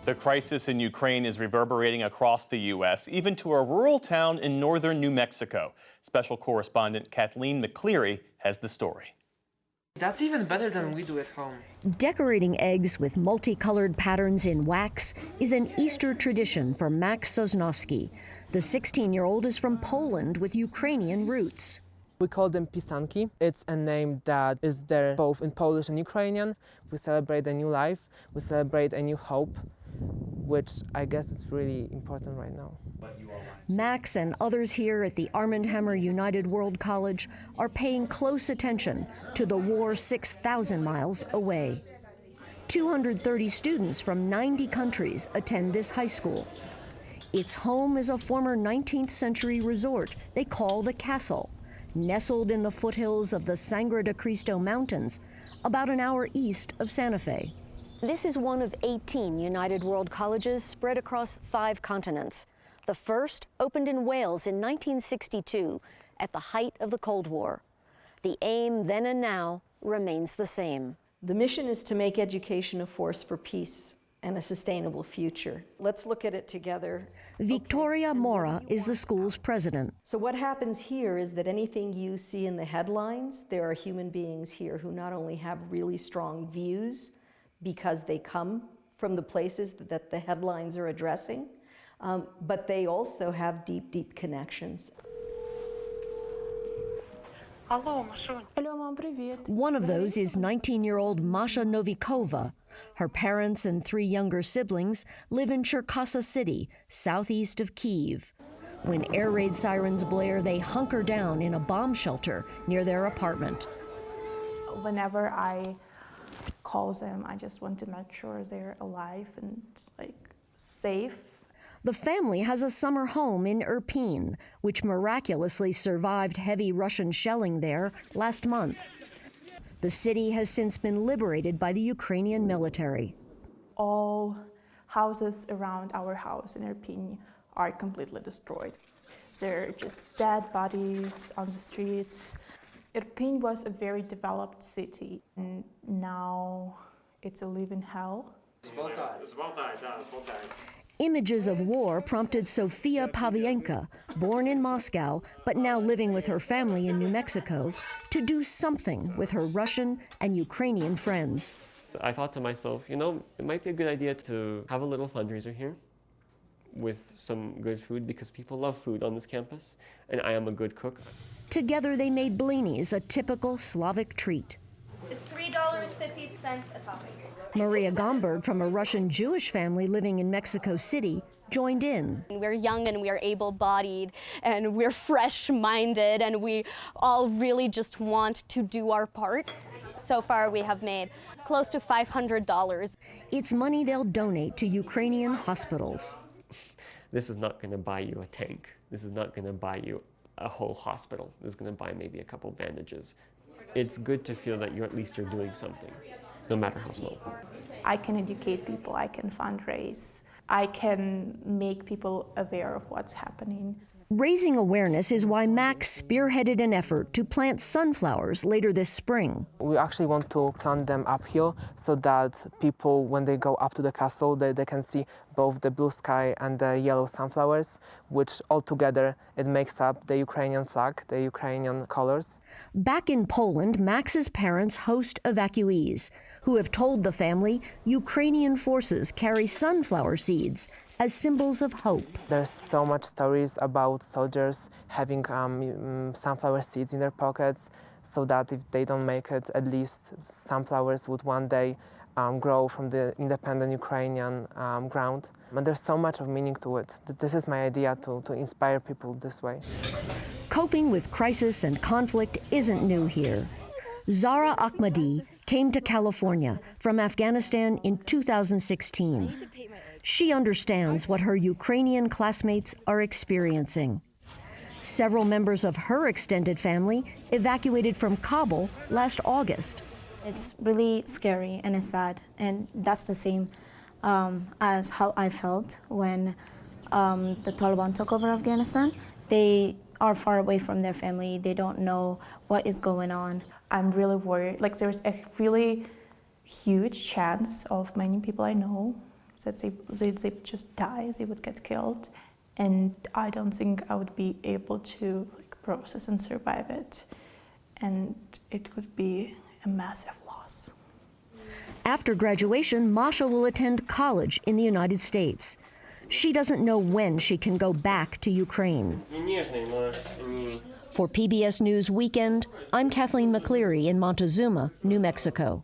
The crisis in Ukraine is reverberating across the U.S., even to a rural town in northern New Mexico. Special correspondent Kathleen McCleary has the story. That's even better than we do at home. Decorating eggs with multicolored patterns in wax is an Easter tradition for Max Sosnowski. The 16-year-old is from Poland with Ukrainian roots. We call them pisanki. It's a name that is there both in Polish and Ukrainian. We celebrate a new life, we celebrate a new hope, which I guess is really important right now. Max and others here at the Armand Hammer United World College are paying close attention to the war 6,000 miles away. 230 students from 90 countries attend this high school. Its home is a former 19th century resort they call the Castle, nestled in the foothills of the Sangre de Cristo Mountains, about an hour east of Santa Fe. This is one of 18 United World Colleges spread across 5 continents. The first opened in Wales in 1962 at the height of the Cold War. The aim then and now remains the same. The mission is to make education a force for peace and a sustainable future. Let's look at it together. Victoria Mora is the school's president. So what happens here is that anything you see in the headlines, there are human beings here who not only have really strong views because they come from the places that the headlines are addressing, but they also have deep, deep connections. One of those is 19-year-old Masha Novikova. Her parents and 3 younger siblings live in Cherkassa City, southeast of Kyiv. When air raid sirens blare, they hunker down in a bomb shelter near their apartment. Whenever I call them, I just want to make sure they're alive and safe. The family has a summer home in Irpin, which miraculously survived heavy Russian shelling there last month. The city has since been liberated by the Ukrainian military. All houses around our house in Irpin are completely destroyed. There are just dead bodies on the streets. Irpin was a very developed city, and now it's a living hell. Images of war prompted Sofia Pavienka, born in Moscow but now living with her family in New Mexico, to do something with her Russian and Ukrainian friends. I thought to myself, you know, it might be a good idea to have a little fundraiser here with some good food, because people love food on this campus, and I am a good cook. Together they made blinis, a typical Slavic treat. It's $3.50 a topping. Maria Gomberg, from a Russian Jewish family living in Mexico City, joined in. We're young and we are able-bodied and we're fresh-minded and we all really just want to do our part. So far we have made close to $500. It's money they'll donate to Ukrainian hospitals. This is not going to buy you a tank. This is not going to buy you a whole hospital. This is going to buy maybe a couple bandages. It's good to feel that you're doing something, no matter how small. I can educate people, I can fundraise, I can make people aware of what's happening. Raising awareness is why Max spearheaded an effort to plant sunflowers later this spring. We actually want to plant them uphill so that people, when they go up to the castle, they can see both the blue sky and the yellow sunflowers, which altogether it makes up the Ukrainian flag, the Ukrainian colors. Back in Poland, Max's parents host evacuees who have told the family Ukrainian forces carry sunflower seeds as symbols of hope. There's so much stories about soldiers having sunflower seeds in their pockets, so that if they don't make it, at least sunflowers would one day grow from the independent Ukrainian ground. And there's so much of meaning to it. This is my idea to inspire people this way. Coping with crisis and conflict isn't new here. Zara Ahmadi came to California from Afghanistan in 2016. She understands what her Ukrainian classmates are experiencing. Several members of her extended family evacuated from Kabul last August. It's really scary and it's sad, and that's the same as how I felt when the Taliban took over Afghanistan. They are far away from their family. They don't know what is going on. I'm really worried. Like, there's a really huge chance of many people I know that they would just die, they would get killed. And I don't think I would be able to process and survive it. And it would be a massive loss. After graduation, Masha will attend college in the United States. She doesn't know when she can go back to Ukraine. For PBS News Weekend, I'm Kathleen McCleary in Montezuma, New Mexico.